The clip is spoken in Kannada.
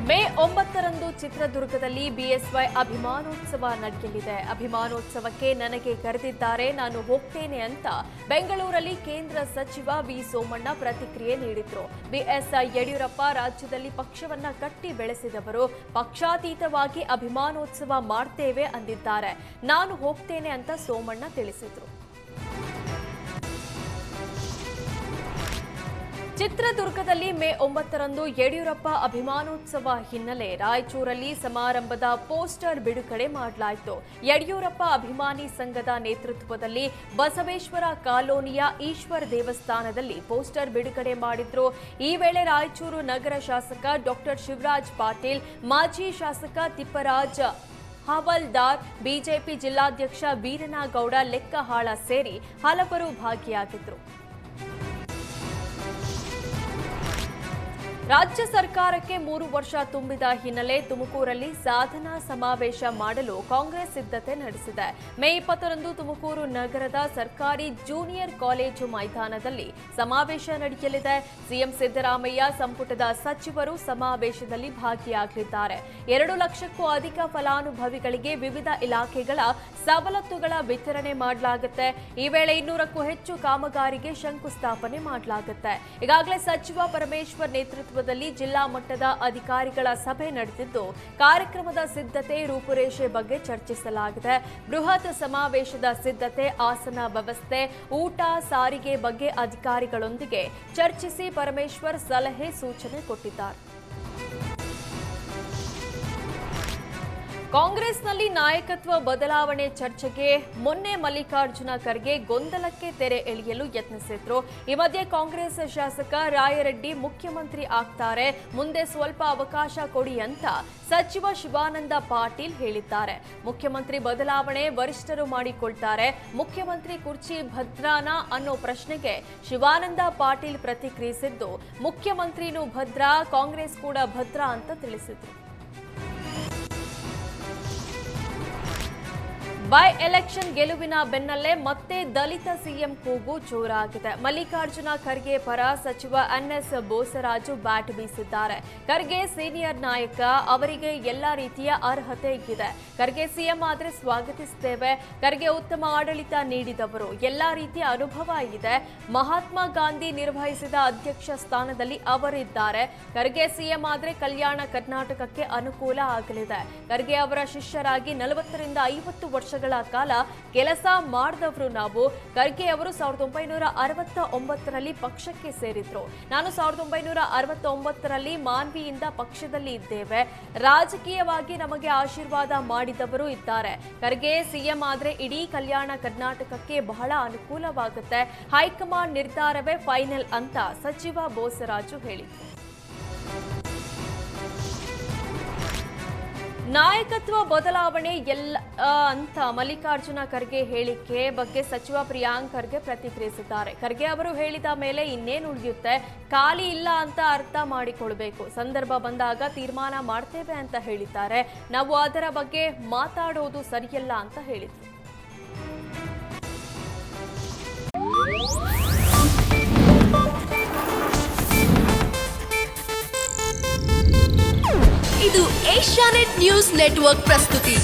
ಮೇ 9ರಂದು ಚಿತ್ರದುರ್ಗದಲ್ಲಿ ಬಿಎಸ್ವೈ ಅಭಿಮಾನೋತ್ಸವ ನಡೆಯಲಿದೆ. ಅಭಿಮಾನೋತ್ಸವಕ್ಕೆ ನನಗೆ ಕರೆದಿದ್ದಾರೆ, ನಾನು ಹೋಗ್ತೇನೆ ಅಂತ ಬೆಂಗಳೂರಲ್ಲಿ ಕೇಂದ್ರ ಸಚಿವ ವಿ ಸೋಮಣ್ಣ ಪ್ರತಿಕ್ರಿಯೆ ನೀಡಿದ್ರು. ಬಿಎಸ್ ಯಡಿಯೂರಪ್ಪ ರಾಜ್ಯದಲ್ಲಿ ಪಕ್ಷವನ್ನ ಕಟ್ಟಿ ಬೆಳೆಸಿದವರು, ಪಕ್ಷಾತೀತವಾಗಿ ಅಭಿಮಾನೋತ್ಸವ ಮಾಡ್ತೇವೆ ಅಂದಿದ್ದಾರೆ. ನಾನು ಹೋಗ್ತೇನೆ ಅಂತ ಸೋಮಣ್ಣ ತಿಳಿಸಿದ್ರು. ಚಿತ್ರದುರ್ಗದಲ್ಲಿ ಮೇ 9ರಂದು ಯಡಿಯೂರಪ್ಪ ಅಭಿಮಾನೋತ್ಸವ ಹಿನ್ನೆಲೆ ರಾಯಚೂರಲ್ಲಿ ಸಮಾರಂಭದ ಪೋಸ್ಟರ್ ಬಿಡುಗಡೆ ಮಾಡಲಾಯಿತು. ಯಡಿಯೂರಪ್ಪ ಅಭಿಮಾನಿ ಸಂಘದ ನೇತೃತ್ವದಲ್ಲಿ ಬಸವೇಶ್ವರ ಕಾಲೋನಿಯ ಈಶ್ವರ ದೇವಸ್ಥಾನದಲ್ಲಿ ಪೋಸ್ಟರ್ ಬಿಡುಗಡೆ ಮಾಡಿದ್ರು. ಈ ವೇಳೆ ರಾಯಚೂರು ನಗರ ಶಾಸಕ ಡಾಕ್ಟರ್ ಶಿವರಾಜ್ ಪಾಟೀಲ್, ಮಾಜಿ ಶಾಸಕ ತಿಪ್ಪರಾಜ್ ಹವಾಲ್ದಾರ್, ಬಿಜೆಪಿ ಜಿಲ್ಲಾಧ್ಯಕ್ಷ ವೀರನಗೌಡ ಲೆಕ್ಕಹಾಳ ಸೇರಿ ಹಲವರು ಭಾಗಿಯಾಗಿದ್ದರು. ರಾಜ್ಯ ಸರ್ಕಾರಕ್ಕೆ 3 ವರ್ಷ ತುಂಬಿದ ಹಿನ್ನೆಲೆ ತುಮಕೂರಲ್ಲಿ ಸಾಧನಾ ಸಮಾವೇಶ ಮಾಡಲು ಕಾಂಗ್ರೆಸ್ ಸಿದ್ಧತೆ ನಡೆಸಿದೆ. ಮೇ 20ರಂದು ತುಮಕೂರು ನಗರದ ಸರ್ಕಾರಿ ಜೂನಿಯರ್ ಕಾಲೇಜು ಮೈದಾನದಲ್ಲಿ ಸಮಾವೇಶ ನಡೆಯಲಿದೆ. ಸಿಎಂ ಸಿದ್ದರಾಮಯ್ಯ ಸಂಪುಟದ ಸಚಿವರು ಸಮಾವೇಶದಲ್ಲಿ ಭಾಗಿಯಾಗಲಿದ್ದಾರೆ. 2 ಲಕ್ಷಕ್ಕೂ ಅಧಿಕ ಫಲಾನುಭವಿಗಳಿಗೆ ವಿವಿಧ ಇಲಾಖೆಗಳ ಸವಲತ್ತುಗಳ ವಿತರಣೆ ಮಾಡಲಾಗುತ್ತೆ. ಈ ವೇಳೆ 200ಕ್ಕೂ ಹೆಚ್ಚು ಕಾಮಗಾರಿಗೆ ಶಂಕುಸ್ಥಾಪನೆ ಮಾಡಲಾಗುತ್ತೆ. ಈಗಾಗಲೇ ಸಚಿವ ಪರಮೇಶ್ವರ್ ನೇತೃತ್ವ ಜಿಲ್ಲಾ ಮಟ್ಟದ ಅಧಿಕಾರಿಗಳ ಸಭೆ ನಡೆದಿದ್ದು, ಕಾರ್ಯಕ್ರಮದ ಸಿದ್ಧತೆ ರೂಪುರೇಷೆ ಬಗ್ಗೆ ಚರ್ಚಿಸಲಾಗಿದೆ. ಬೃಹತ್ ಸಮಾವೇಶದ ಸಿದ್ಧತೆ, ಆಸನ ವ್ಯವಸ್ಥೆ, ಊಟ, ಸಾರಿಗೆ ಬಗ್ಗೆ ಅಧಿಕಾರಿಗಳೊಂದಿಗೆ ಚರ್ಚಿಸಿ ಪರಮೇಶ್ವರ್ ಸಲಹೆ ಸೂಚನೆ ಕೊಟ್ಟಿದ್ದಾರೆ. ಕಾಂಗ್ರೆಸ್ನಲ್ಲಿ ನಾಯಕತ್ವ ಬದಲಾವಣೆ ಚರ್ಚೆಗೆ ಮೊನ್ನೆ ಮಲ್ಲಿಕಾರ್ಜುನ ಖರ್ಗೆ ಗೊಂದಲಕ್ಕೆ ತೆರೆ ಎಳೆಯಲು ಯತ್ನಿಸಿದ್ರು. ಈ ಮಧ್ಯೆ ಕಾಂಗ್ರೆಸ್ ಶಾಸಕ ರಾಯರೆಡ್ಡಿ ಮುಖ್ಯಮಂತ್ರಿ ಆಗ್ತಾರೆ, ಮುಂದೆ ಸ್ವಲ್ಪ ಅವಕಾಶ ಕೊಡಿ ಅಂತ ಸಚಿವ ಶಿವಾನಂದ ಪಾಟೀಲ್ ಹೇಳಿದ್ದಾರೆ. ಮುಖ್ಯಮಂತ್ರಿ ಬದಲಾವಣೆ ವರಿಷ್ಠರು ಮಾಡಿಕೊಳ್ತಾರೆ, ಮುಖ್ಯಮಂತ್ರಿ ಕುರ್ಚಿ ಭದ್ರಾನಾ ಅನ್ನೋ ಪ್ರಶ್ನೆಗೆ ಶಿವಾನಂದ ಪಾಟೀಲ್ ಪ್ರತಿಕ್ರಿಯಿಸಿದ್ದು, ಮುಖ್ಯಮಂತ್ರಿನೂ ಭದ್ರಾ, ಕಾಂಗ್ರೆಸ್ ಕೂಡ ಭದ್ರಾ ಅಂತ ತಿಳಿಸಿದ್ರು. ಬೈ ಎಲೆಕ್ಷನ್ ಗೆಲುವಿನ ಬೆನ್ನಲ್ಲೇ ಮತ್ತೆ ದಲಿತ ಸಿಎಂ ಕೂಗು ಜೋರಾಗಿದೆ. ಮಲ್ಲಿಕಾರ್ಜುನ ಖರ್ಗೆ ಪರ ಸಚಿವ ಎನ್ಎಸ್ ಬೋಸರಾಜು ಬ್ಯಾಟ್ ಬೀಸಿದ್ದಾರೆ. ಖರ್ಗೆ ಸೀನಿಯರ್ ನಾಯಕ, ಅವರಿಗೆ ಎಲ್ಲಾ ರೀತಿಯ ಅರ್ಹತೆ ಇದೆ. ಖರ್ಗೆ ಸಿಎಂ ಆದ್ರೆ ಸ್ವಾಗತಿಸುತ್ತೇವೆ. ಖರ್ಗೆ ಉತ್ತಮ ಆಡಳಿತ ನೀಡಿದವರು, ಎಲ್ಲಾ ರೀತಿಯ ಅನುಭವ ಇದೆ. ಮಹಾತ್ಮ ಗಾಂಧಿ ನಿರ್ವಹಿಸಿದ ಅಧ್ಯಕ್ಷ ಸ್ಥಾನದಲ್ಲಿ ಅವರಿದ್ದಾರೆ. ಖರ್ಗೆ ಸಿಎಂ ಆದ್ರೆ ಕಲ್ಯಾಣ ಕರ್ನಾಟಕಕ್ಕೆ ಅನುಕೂಲ ಆಗಲಿದೆ. ಖರ್ಗೆ ಅವರ ಶಿಷ್ಯರಾಗಿ 40ರಿಂದ 50 ವರ್ಷ ಕಾಲ ಕೆಲಸ ಮಾಡಿದವರು ನಾವು. ಖರ್ಗೆ ಅವರು 1969ರಲ್ಲಿ ಪಕ್ಷಕ್ಕೆ ಸೇರಿದ್ರು. ನಾನು 1969ರಲ್ಲಿ ಮಾನ್ವಿಯಿಂದ ಪಕ್ಷದಲ್ಲಿ ಇದ್ದೇವೆ. ರಾಜಕೀಯವಾಗಿ ನಮಗೆ ಆಶೀರ್ವಾದ ಮಾಡಿದವರು ಇದ್ದಾರೆ. ಖರ್ಗೆ ಸಿಎಂ ಆದ್ರೆ ಇಡೀ ಕಲ್ಯಾಣ ಕರ್ನಾಟಕಕ್ಕೆ ಬಹಳ ಅನುಕೂಲವಾಗುತ್ತೆ. ಹೈಕಮಾಂಡ್ ನಿರ್ಧಾರವೇ ಫೈನಲ್ ಅಂತ ಸಚಿವ ಬೋಸರಾಜು ಹೇಳಿದರು. ನಾಯಕತ್ವ ಬದಲಾವಣೆ ಅಂತ ಮಲ್ಲಿಕಾರ್ಜುನ ಖರ್ಗೆ ಹೇಳಿಕೆ ಬಗ್ಗೆ ಸಚಿವ ಪ್ರಿಯಾಂಕ್ ಖರ್ಗೆ ಪ್ರತಿಕ್ರಿಯಿಸಿದ್ದಾರೆ. ಖರ್ಗೆ ಅವರು ಹೇಳಿದ ಮೇಲೆ ಇನ್ನೇನು ಉಳಿಯುತ್ತೆ, ಖಾಲಿ ಇಲ್ಲ ಅಂತ ಅರ್ಥ ಮಾಡಿಕೊಳ್ಬೇಕು. ಸಂದರ್ಭ ಬಂದಾಗ ತೀರ್ಮಾನ ಮಾಡ್ತೇವೆ ಅಂತ ಹೇಳಿದ್ದಾರೆ. ನಾವು ಅದರ ಬಗ್ಗೆ ಮಾತಾಡೋದು ಸರಿಯಲ್ಲ ಅಂತ ಹೇಳಿದ್ರು. ಇದು ಏಷ್ಯಾನೆಟ್ ನ್ಯೂಸ್ ನೆಟ್ವರ್ಕ್ ಪ್ರಸ್ತುತಿ.